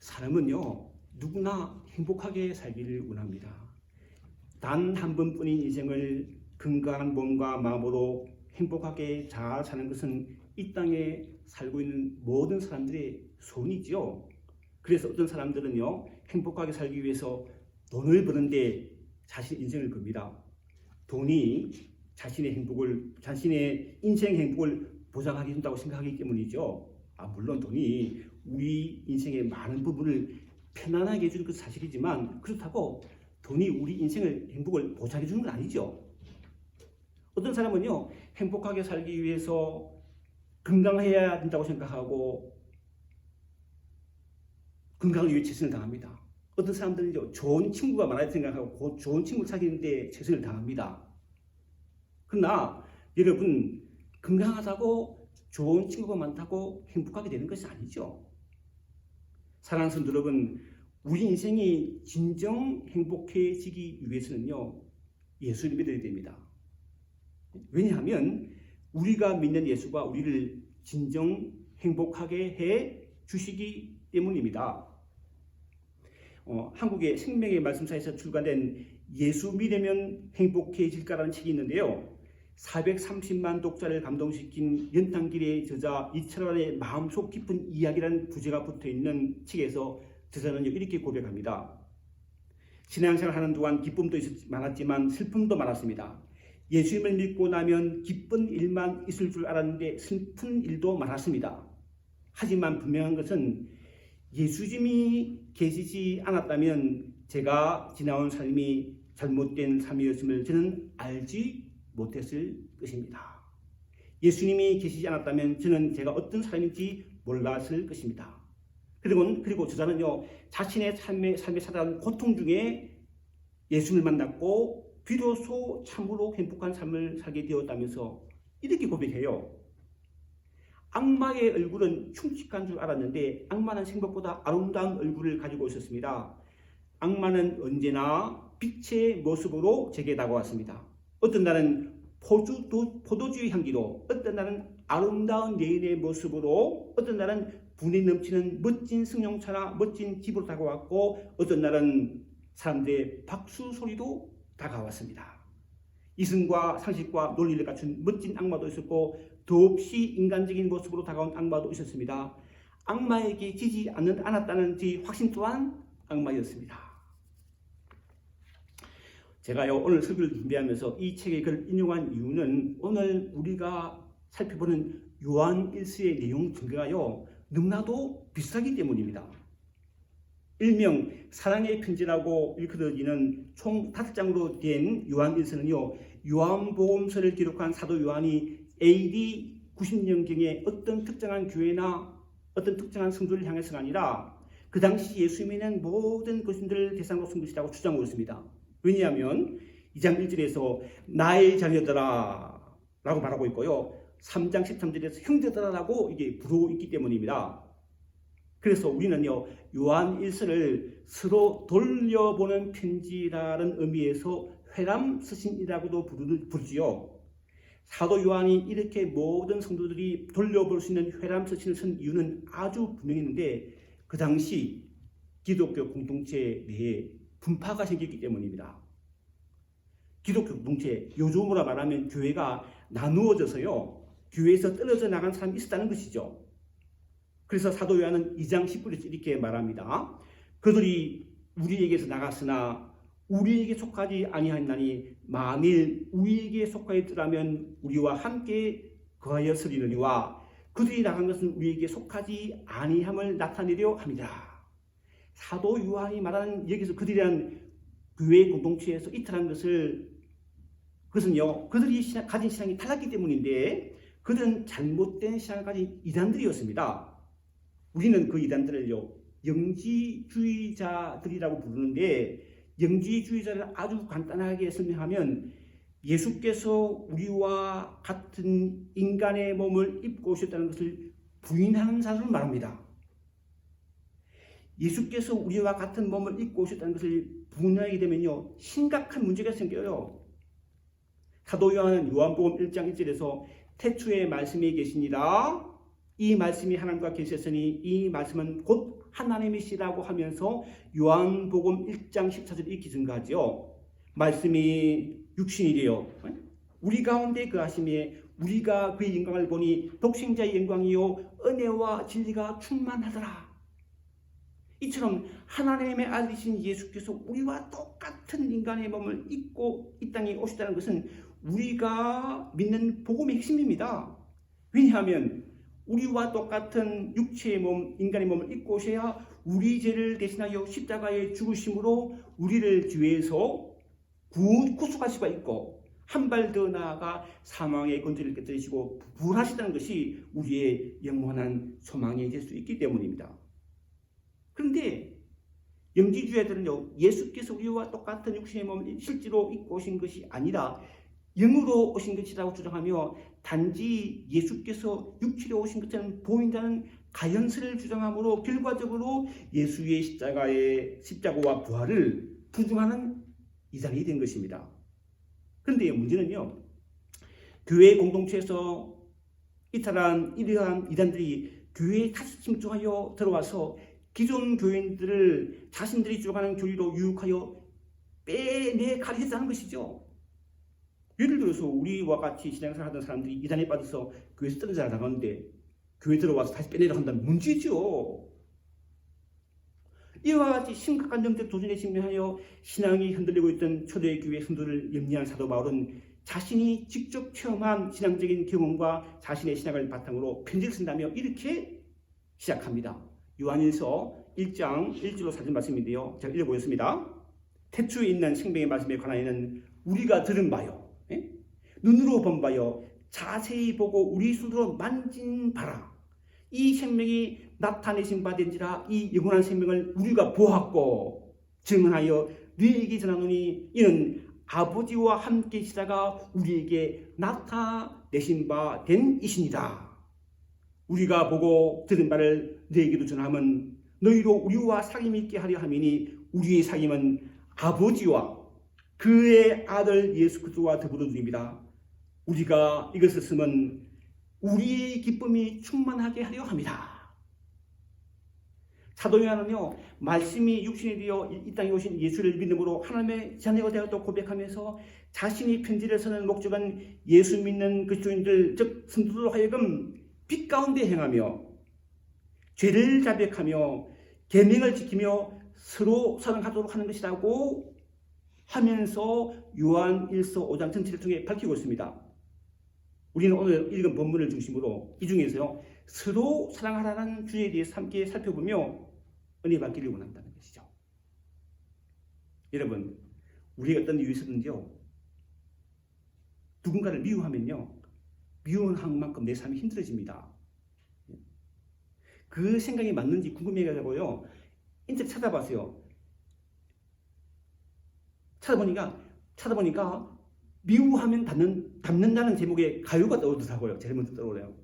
사람은요, 누구나 행복하게 살기를 원합니다. 단 한 번뿐인 인생을 건강한 몸과 마음으로 행복하게 잘 사는 것은 이 땅에 살고 있는 모든 사람들의 소원이지요. 그래서 어떤 사람들은요, 행복하게 살기 위해서 돈을 버는데 자신 인생을 겁니다. 돈이 자신의 인생 행복을 보장하게 된다고 생각하기 때문이죠. 물론 돈이 우리 인생의 많은 부분을 편안하게 해주는 것은 사실이지만, 그렇다고 돈이 우리 인생의 행복을 보장해 주는 건 아니죠. 어떤 사람은요, 행복하게 살기 위해서 건강해야 된다고 생각하고 건강을 위해 최선을 다합니다. 어떤 사람들은요, 좋은 친구가 많아야 생각하고 좋은 친구를 사귀는데 최선을 다합니다. 그러나 여러분, 건강하다고 좋은 친구가 많다고 행복하게 되는 것이 아니죠. 사랑하는 성도 여러분, 우리 인생이 진정 행복해지기 위해서는요, 예수를 믿어야 됩니다. 왜냐하면 우리가 믿는 예수가 우리를 진정 행복하게 해 주시기 때문입니다. 한국의 생명의 말씀사에서 출간된 예수 믿으면 행복해질까라는 책이 있는데요. 430만 독자를 감동시킨 연탄길의 저자 이철환의 마음속 깊은 이야기라는 부제가 붙어있는 책에서 저자는 이렇게 고백합니다. 신앙생활 하는 동안 기쁨도 많았지만 슬픔도 많았습니다. 예수님을 믿고 나면 기쁜 일만 있을 줄 알았는데 슬픈 일도 많았습니다. 하지만 분명한 것은 예수님이 계시지 않았다면 제가 지나온 삶이 잘못된 삶이었음을 저는 알지 못했을 것입니다. 예수님이 계시지 않았다면 저는 제가 어떤 사람인지 몰랐을 것입니다. 그리고 저자는요, 자신의 삶에 살아가는 고통 중에 예수님을 만났고 비로소 참으로 행복한 삶을 살게 되었다면서 이렇게 고백해요. 악마의 얼굴은 흉측한 줄 알았는데 악마는 생각보다 아름다운 얼굴을 가지고 있었습니다. 악마는 언제나 빛의 모습으로 제게 다가왔습니다. 어떤 날은 포도주의 향기로, 어떤 날은 아름다운 여인의 모습으로, 어떤 날은 분이 넘치는 멋진 승용차나 멋진 집으로 다가왔고, 어떤 날은 사람들의 박수 소리도 다가왔습니다. 이성과 상식과 논리를 갖춘 멋진 악마도 있었고, 더없이 인간적인 모습으로 다가온 악마도 있었습니다. 악마에게 지지 않았다는 제 확신 또한 악마였습니다. 제가요, 오늘 설교를 준비하면서 이 책의 글을 인용한 이유는 오늘 우리가 살펴보는 요한 1서의 내용 중에가요, 너무나도 비슷하기 때문입니다. 일명 사랑의 편지라고 일컬어지는 총 5장으로 된 요한 1서는요, 요한복음서를 기록한 사도 요한이 AD 90년경에 어떤 특정한 교회나 어떤 특정한 성도를 향해서가 아니라 그 당시 예수 믿는 모든 그리스도인들을 대상으로 쓴 것이라고 주장하고 있습니다. 왜냐하면 2장 1절에서 나의 자녀들아 라고 말하고 있고요, 3장 13절에서 형제들아 라고 이게 부르고 있기 때문입니다. 그래서 우리는요, 요한 1서를 서로 돌려보는 편지라는 의미에서 회람 서신이라고도 부르지요. 사도 요한이 이렇게 모든 성도들이 돌려볼 수 있는 회람 서신을 쓴 이유는 아주 분명했는데, 그 당시 기독교 공동체 내에 분파가 생겼기 때문입니다. 기독교 공동체, 요즘으로 말하면 교회가 나누어져서요, 교회에서 떨어져 나간 사람이 있었다는 것이죠. 그래서 사도 요한은 2장 10절에서 이렇게 말합니다. 그들이 우리에게서 나갔으나 우리에게 속하지 아니하였나니 만일 우리에게 속하였더라면 우리와 함께 거하였으리니와 그들이 나간 것은 우리에게 속하지 아니함을 나타내려 합니다. 사도 요한이 말하는 여기서 그들이란 교회 공동체에서 이탈한 그것은요, 그들이 가진 신앙이 달랐기 때문인데, 그들은 잘못된 신앙을 가진 이단들이었습니다. 우리는 그 이단들을요, 영지주의자들이라고 부르는데, 영지주의자를 아주 간단하게 설명하면 예수께서 우리와 같은 인간의 몸을 입고 오셨다는 것을 부인하는 사람을 말합니다. 예수께서 우리와 같은 몸을 입고 오셨다는 것을 부인하게 되면요, 심각한 문제가 생겨요. 사도 요한은 요한복음 1장 1절에서 태초에 말씀이 계시니라, 이 말씀이 하나님과 계셨으니 이 말씀은 곧 하나님이시라고 하면서 요한복음 1장 14절 이렇게 증가하죠. 말씀이 육신이 되어 우리 가운데 거하심에 우리가 그의 영광을 보니 독생자의 영광이요 은혜와 진리가 충만하더라. 이처럼 하나님의 아들이신 예수께서 우리와 똑같은 인간의 몸을 입고 이 땅에 오셨다는 것은 우리가 믿는 복음의 핵심입니다. 왜냐하면 우리와 똑같은 육체의 몸, 인간의 몸을 입고 오셔야 우리 죄를 대신하여 십자가에 죽으심으로 우리를 죄에서 구속할 수가 있고 한 발 더 나아가 사망의 권세를 깨뜨리시고 부활하시다는 것이 우리의 영원한 소망이 될 수 있기 때문입니다. 그런데 영지주의자들은요, 예수께서 우리와 똑같은 육신의 몸을 실제로 입고 오신 것이 아니라 영으로 오신 것이라고 주장하며 단지 예수께서 육체로 오신 것처럼 보인다는 가연설을 주장하므로 결과적으로 예수의 십자가와 부활을 부정하는 이단이 된 것입니다. 그런데 문제는요, 교회 공동체에서 이러한 이단들이 교회에 다시 침투하여 들어와서 기존 교인들을 자신들이 주장하는 교리로 유혹하여 빼내가려 했다는 것이죠. 예를 들어서 우리와 같이 신앙생활 하던 사람들이 이단에 빠져서 교회에서 떨어져 나가는데 교회 들어와서 다시 빼내려 한다면 문제죠. 이와 같이 심각한 영적 도전에 직면하여 신앙이 흔들리고 있던 초대 교회 성도를 염려한 사도 바울은 자신이 직접 체험한 신앙적인 경험과 자신의 신앙을 바탕으로 편지를 쓴다며 이렇게 시작합니다. 요한일서 1장 1절로 4절 말씀인데요. 제가 읽어보겠습니다. 태초에 있는 생명의 말씀에 관하여는 우리가 들은 바요, 눈으로 본 바요, 자세히 보고 우리 손으로 만진 바라. 이 생명이 나타내신 바 된지라. 이 영원한 생명을 우리가 보았고 증언하여 너희에게 전하노니 이는 아버지와 함께 계시다가 우리에게 나타내신 바 된 이시니라. 우리가 보고 들은 바를 너희에게도 전함은 너희로 우리와 사귐이 있게 하려 함이니 우리의 사귐은 아버지와 그의 아들 예수 그리스도와 더불어 누립니다. 우리가 이것을 쓰면 우리의 기쁨이 충만하게 하려 합니다. 사도 요한은요, 말씀이 육신이 되어 이 땅에 오신 예수를 믿음으로 하나님의 자녀가 되었다고 고백하면서 자신이 편지를 쓰는 목적은 예수 믿는 그리스도인들, 즉 성도들로 하여금 빛 가운데 행하며 죄를 자백하며 계명을 지키며 서로 사랑하도록 하는 것이라고 하면서 요한일서 5장 전체를 통해 밝히고 있습니다. 우리는 오늘 읽은 본문을 중심으로 이 중에서요, 서로 사랑하라는 주제에 대해서 함께 살펴보며 은혜 받기를 원한다는 것이죠. 여러분, 우리가 어떤 이유에서든지요, 누군가를 미워하면요, 미워한 만큼 내 삶이 힘들어집니다. 그 생각이 맞는지 궁금해가지고요, 인터넷 찾아봤어요. 찾아보니까 미워하면 닮는다는 제목의 가요가 떠오르더라고요. 제일 먼저 떠오르요.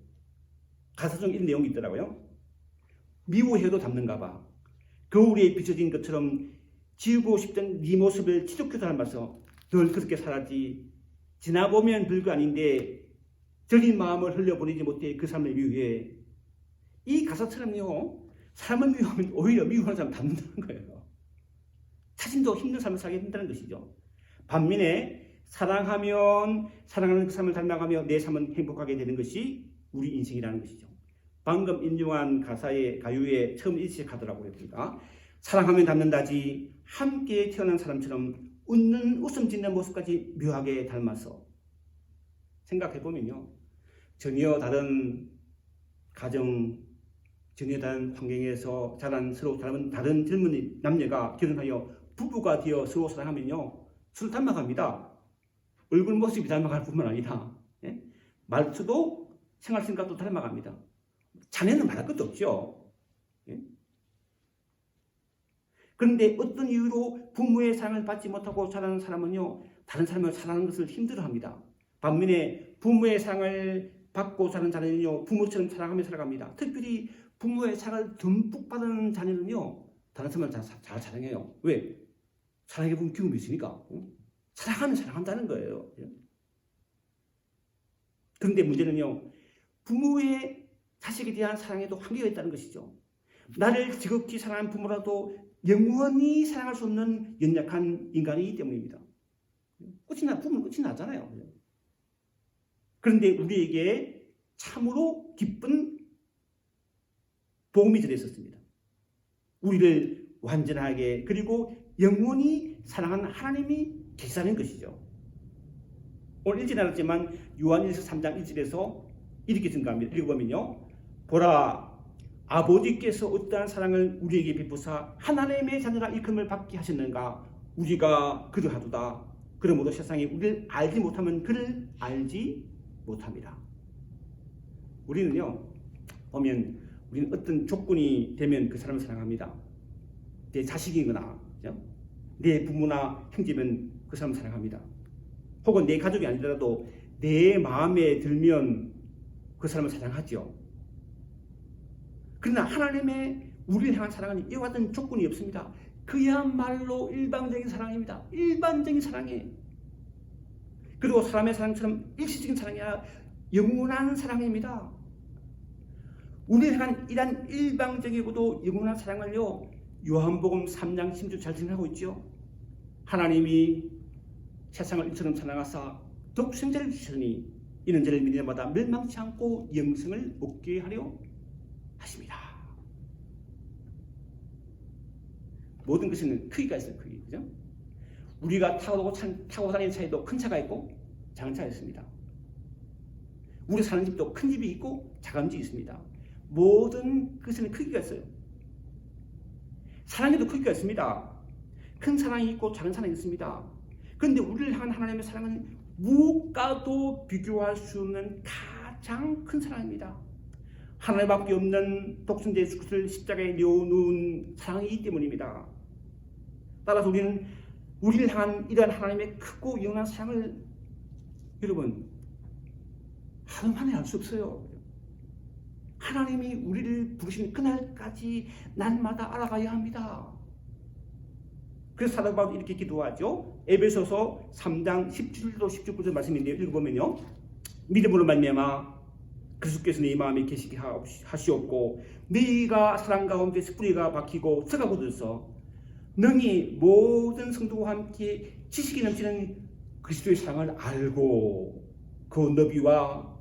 가사 중 이런 내용이 있더라고요. 미워해도 닮는가 봐. 거울에 비춰진 것처럼 지우고 싶던 네 모습을 지독히 닮아서 늘 그렇게 살았지. 지나보면 별거 아닌데 저린 마음을 흘려보내지 못해 그 사람을 미워해. 이 가사처럼요, 사람을 미워하면 오히려 미워하는 사람 닮는다는 거예요. 자신도 힘든 삶을 살게 된다는 것이죠. 반면에 사랑하면 사랑하는 그 삶을 닮아가며 내 삶은 행복하게 되는 것이 우리 인생이라는 것이죠. 방금 인용한 가요에 처음 일시하더라고요. 그러니까 사랑하면 닮는다지 함께 태어난 사람처럼 웃음 짓는 모습까지 묘하게 닮아서. 생각해보면요, 전혀 다른 가정, 전혀 다른 환경에서 자란 서로 다른 젊은 남녀가 결혼하여 부부가 되어 서로 사랑하면요, 서로 닮아갑니다. 얼굴 모습이 닮아갈 뿐만 아니라 말투도 생활 생각도 닮아갑니다. 자네는 말할 것도 없죠. 그런데 어떤 이유로 부모의 사랑을 받지 못하고 자라는 사람은요, 다른 사람을 사랑하는 것을 힘들어합니다. 반면에 부모의 사랑을 받고 자라는 자녀는요, 부모처럼 사랑하며 살아갑니다. 특별히 부모의 사랑을 듬뿍 받은 자녀는요, 다른 사람을 잘 사랑해요. 왜? 사랑해본 경험이 있으니까. 사랑하면 사랑한다는 거예요. 그런데 문제는요, 부모의 자식에 대한 사랑에도 한계가 있다는 것이죠. 나를 지극히 사랑하는 부모라도 영원히 사랑할 수 없는 연약한 인간이기 때문입니다. 부모는 끝이 나잖아요. 그런데 우리에게 참으로 기쁜 복음이 들어있었습니다. 우리를 완전하게 그리고 영원히 사랑하는 하나님이 계시다는 것이죠. 오늘 읽지 않았지만 요한일서 3장 1절에서 이렇게 증가합니다. 읽어보면요. 보라, 아버지께서 어떠한 사랑을 우리에게 베푸사 하나님의 자녀라 일컬음을 받게 하셨는가. 우리가 그러하도다. 그러므로 세상이 우리를 알지 못하면 그를 알지 못합니다. 우리는요, 보면 우리는 어떤 조건이 되면 그 사람을 사랑합니다. 내 자식이거나 그렇죠? 내 부모나 형제면 그 사람을 사랑합니다. 혹은 내 가족이 아니더라도 내 마음에 들면 그 사람을 사랑하죠. 그러나 하나님의 우리를 향한 사랑은 이와 같은 조건이 없습니다. 그야말로 일방적인 사랑입니다. 일반적인 사랑이에요. 그리고 사람의 사랑처럼 일시적인 사랑이 아니라 영원한 사랑입니다. 우리를 향한 이런 일방적이고도 영원한 사랑을요, 요한복음 3장 10절 잘 증명하고 있죠. 하나님이 세상을 이처럼 사랑하사 독생자를 주시니 이는 저를 믿는 자마다 멸망치 않고 영생을 얻게 하려 하십니다. 모든 것에는 크기가 있어요. 크기. 그죠? 우리가 타고 다니는 차에도 큰 차가 있고 작은 차가 있습니다. 우리 사는 집도 큰 집이 있고 작은 집이 있습니다. 모든 것에는 크기가 있어요. 사랑에도 크기가 있습니다. 큰 사랑이 있고 작은 사랑이 있습니다. 그런데 우리를 향한 하나님의 사랑은 무엇과도 비교할 수 없는 가장 큰 사랑입니다. 하나님밖에 없는 독생자 예수 그리스도를 십자가에 내어놓은 사랑이기 때문입니다. 따라서 우리는 우리를 향한 이러한 하나님의 크고 영원한 사랑을 여러분 하루만에 알 수 없어요. 하나님이 우리를 부르신 그날까지 날마다 알아가야 합니다. 그래서 사도 바울이 이렇게 기도하죠. 에베소서 3장 17절 19절 말씀인데요. 읽어보면요. 믿음으로 말미암아 그리스도께서 네 마음에 계시게 하시옵고 너희가 사랑 가운데 뿌리가 박히고 썩어 굳어서 능히 모든 성도와 함께 지식이 넘치는 그리스도의 사랑을 알고 그 너비와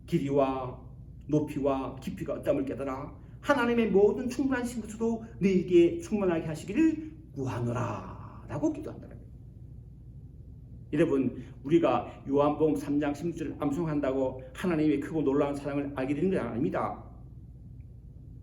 길이와 높이와 깊이가 어떠함을 깨달아 하나님의 모든 충만하신 것으로 너희에게 충만하게 하시기를 구하노라 라고 기도한다는 거예요. 여러분 우리가 요한복음 3장 16절을 암송한다고 하나님의 크고 놀라운 사랑을 알게 되는 게 아닙니다.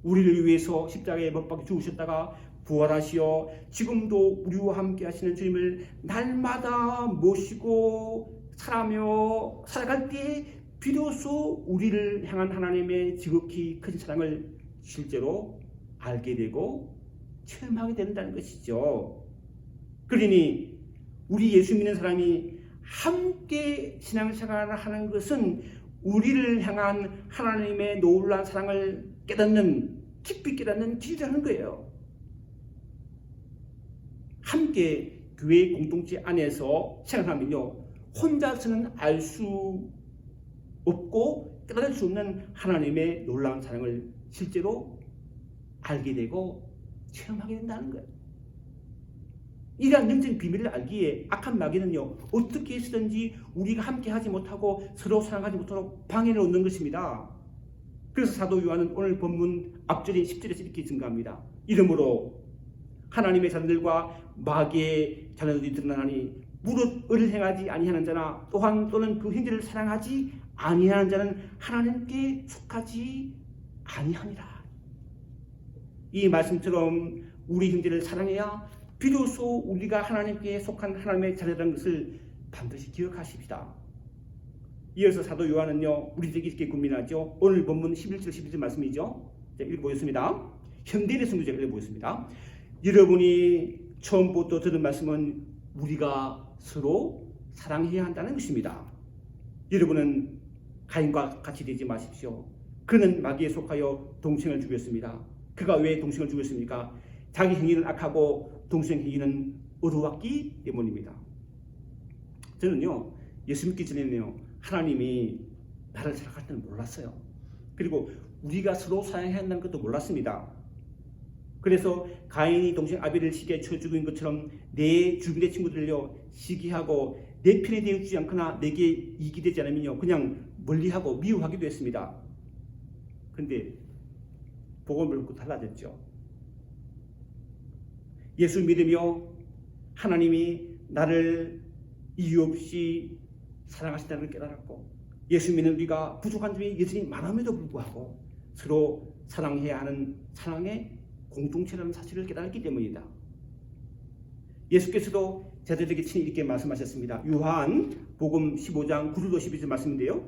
우리를 위해서 십자가에 못 박혀 죽으셨다가 부활하시어 지금도 우리와 함께 하시는 주님을 날마다 모시고 살아갈 때 비로소 우리를 향한 하나님의 지극히 큰 사랑을 실제로 알게 되고 체험하게 된다는 것이죠. 그러니 우리 예수 믿는 사람이 함께 신앙생활을 하는 것은 우리를 향한 하나님의 놀라운 사랑을 깊이 깨닫는 길이라는 거예요. 함께 교회 공동체 안에서 생활하면요, 혼자서는 알 수 없고 깨달을 수 없는 하나님의 놀라운 사랑을 실제로 알게 되고 체험하게 된다는 거예요. 이러한 영적인 비밀을 알기에 악한 마귀는요, 어떻게 해서든지 우리가 함께 하지 못하고 서로 사랑하지 못하도록 방해를 얻는 것입니다. 그래서 사도 요한은 오늘 본문 앞절인 10절에서 이렇게 증가합니다. 이러므로 하나님의 자녀들과 마귀의 자녀들이 드러나니 무릇 의를 행하지 아니하는 자나 또는 그 형제를 사랑하지 아니하는 자는 하나님께 속하지 아니하니라. 이 말씀처럼 우리 형제를 사랑해야 비로소 우리가 하나님께 속한 하나님의 자녀라는 것을 반드시 기억하십시다. 이어서 사도 요한은요, 우리들에게 이렇게 고민하죠. 오늘 본문 11절 12절 말씀이죠. 읽어보겠습니다. 현대인의 성경을 읽어보겠습니다. 여러분이 처음부터 들은 말씀은 우리가 서로 사랑해야 한다는 것입니다. 여러분은 가인과 같이 되지 마십시오. 그는 마귀에 속하여 동생을 죽였습니다. 그가 왜 동생을 죽였습니까? 자기 행위는 악하고 동생 행위는 어두웠기 때문입니다. 저는요, 예수 믿기 전에는요, 하나님이 나를 사랑할 때는 몰랐어요. 그리고 우리가 서로 사랑해야 한다는 것도 몰랐습니다. 그래서 가인이 동생 아벨을 시기에 쳐 죽인 것처럼 내 주변의 친구들을요 시기하고 내 편에 대해주지 않거나 내게 이익이 되지 않으면요 그냥 멀리하고 미워하기도 했습니다. 그런데 복음을 듣고 달라졌죠. 예수 믿으며 하나님이 나를 이유 없이 사랑하신다는 걸 깨달았고 예수 믿는 우리가 부족한 점이 여전히 많음에도 불구하고 서로 사랑해야 하는 사랑의 공동체라는 사실을 깨달았기 때문이다. 예수께서도 제자들에게 친히 이렇게 말씀하셨습니다. 요한 복음 15장 9절로 12절 말씀인데요.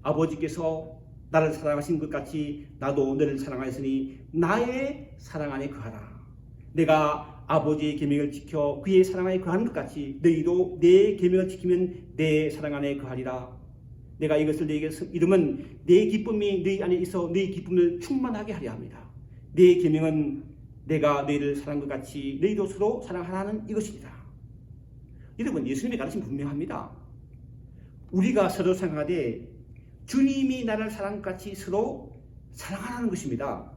아버지께서 나를 사랑하신 것 같이 나도 너를 사랑하였으니 나의 사랑 안에 거하라. 내가 아버지의 계명을 지켜 그의 사랑 안에 거하는 것 같이 너희도 내 계명을 지키면 내 사랑 안에 거하리라. 내가 이것을 너희에게 이름은 내 기쁨이 너희 안에 있어 너희 기쁨을 충만하게 하려 합니다. 내 계명은 내가 너희를 사랑한 것 같이 너희도 서로 사랑하라는 이것이니라. 여러분 예수님의 가르침이 분명합니다. 우리가 서로 사랑하되 주님이 나를 사랑한 것 같이 서로 사랑하라는 것입니다.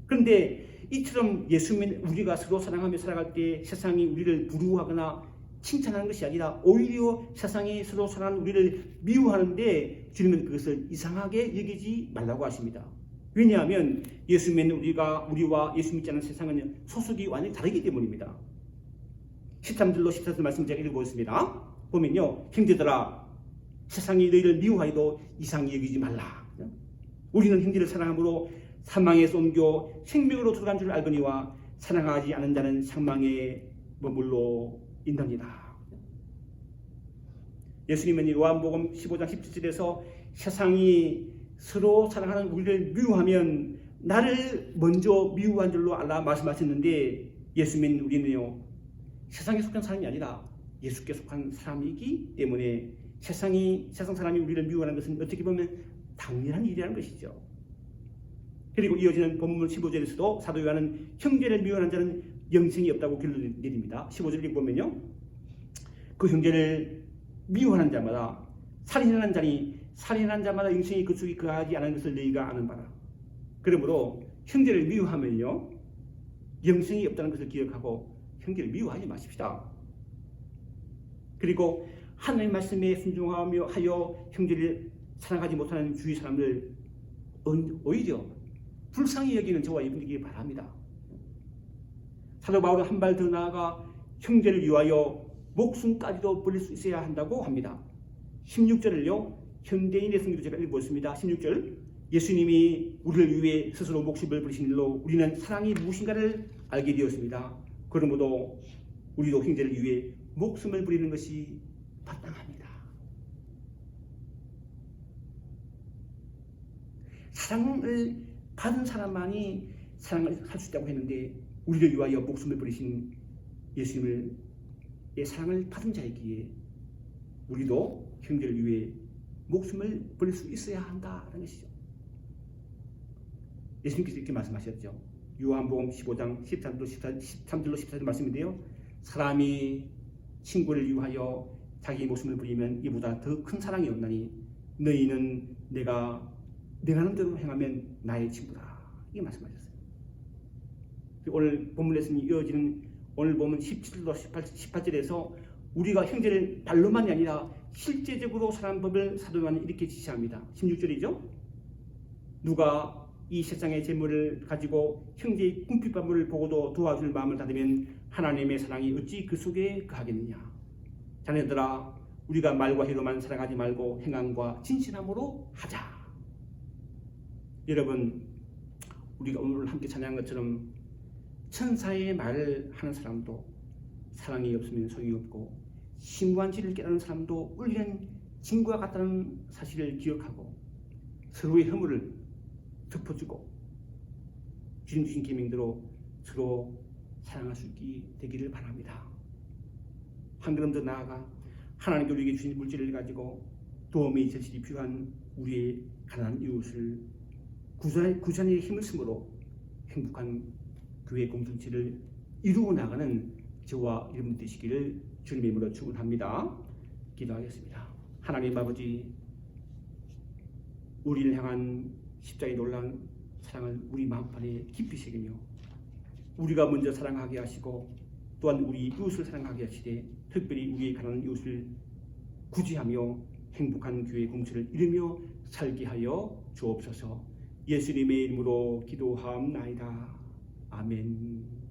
그런데 이처럼 예수님 우리가 서로 사랑하며 살아갈 때 세상이 우리를 부러워하거나 칭찬하는 것이 아니라 오히려 세상이 서로 사랑하는 우리를 미워하는데 주님은 그것을 이상하게 여기지 말라고 하십니다. 왜냐하면 예수 믿는 우리와 예수 믿지 않는 세상은 소속이 완전히 다르기 때문입니다. 13절로 14절 말씀 제가 읽어보겠습니다. 보면요. 형제들아 세상이 너희를 미워하여도 이상히 여기지 말라. 우리는 형제를 사랑함으로 사망에서 옮겨 생명으로 들어간 줄 알거니와 사랑하지 않는 자는 사망에 머물러 있느니라. 예수님은 요한복음 15장 17절에서 세상이 서로 사랑하는 우리를 미워하면 나를 먼저 미워한 줄로 알라 말씀하셨는데 예수 믿는 우리는요 세상에 속한 사람이 아니라 예수께 속한 사람이기 때문에 세상 사람이 우리를 미워하는 것은 어떻게 보면 당연한 일이라는 것이죠. 그리고 이어지는 본문 15절에서도 사도 요한은 형제를 미워하는 자는 영생이 없다고 결론을 내립니다. 15절에 보면요. 그 형제를 미워하는 자마다 살인하는 자니 살인하는 자마다 영생이 그 속에 거하지 않은 것을 너희가 아는 바라. 그러므로 형제를 미워하면요. 영생이 없다는 것을 기억하고 형제를 미워하지 마십시다. 그리고 하나님의 말씀에 순종하며 하여 형제를 사랑하지 못하는 주위 사람들 오히려 불쌍히 여기는 저와 여러분에게 바랍니다. 사도 바울은 한 발 더 나아가 형제를 위하여 목숨까지도 버릴 수 있어야 한다고 합니다. 16절을요. 현대인의 성경도 제가 읽어보겠습니다. 16절 예수님이 우리를 위해 스스로 목숨을 버리신 일로 우리는 사랑이 무엇인가를 알게 되었습니다. 그러므로 우리도 형제를 위해 목숨을 버리는 것이 마땅합니다. 사랑을 받은 사람만이 사랑을 할 수 있다고 했는데 우리를 위하여 목숨을 버리신 예수님의 사랑을 받은 자이기에 우리도 형제를 위해 목숨을 버릴 수 있어야 한다는 것이죠. 예수님께서 이렇게 말씀하셨죠. 요한복음 15장 13절로 14절 말씀인데요. 사람이 친구를 위하여 자기 목숨을 버리면 이보다 더 큰 사랑이 없나니 너희는 내가 하는 대로 행하면 나의 친구다. 이게 말씀하셨어요. 오늘 본문에서 이어지는 오늘 보면 17절로 18절에서 우리가 형제를 말로만이 아니라 실제적으로 사랑하는 법을 사도 요한은 이렇게 지시합니다. 16절이죠. 누가 이 세상의 재물을 가지고 형제의 궁핍함을 보고도 도와줄 마음을 닫으면 하나님의 사랑이 어찌 그 속에 거하겠느냐. 자녀들아 우리가 말과 혀로만 사랑하지 말고 행함과 진실함으로 하자. 여러분 우리가 오늘 함께 찬양한 것처럼 천사의 말을 하는 사람도 사랑이 없으면 소용이 없고 심오한 진리를 깨닫는 사람도 우리는 진과 같다는 사실을 기억하고 서로의 허물을 덮어주고 주님 주신 계명대로 서로 사랑할 수 있게 되기를 바랍니다. 한 걸음 더 나아가 하나님께 우리에게 주신 물질을 가지고 도움이 절실히 필요한 우리의 가난한 이웃을 구산의 힘을 쓰므로 행복한 교회 공동체를 이루어 나가는 저와 여러분 되시기를 주님의 이름으로 축원합니다. 기도하겠습니다. 하나님 아버지, 우리를 향한 십자가의 놀라운 사랑 사랑을 우리 마음판에 깊이 새기며 우리가 먼저 사랑하게 하시고 또한 우리 이웃을 사랑하게 하시되 특별히 우리의 가난한 이웃을 구제하며 행복한 교회 공체를 이루며 살게 하여 주옵소서. 예수님의 이름으로 기도하옵나이다. 아멘.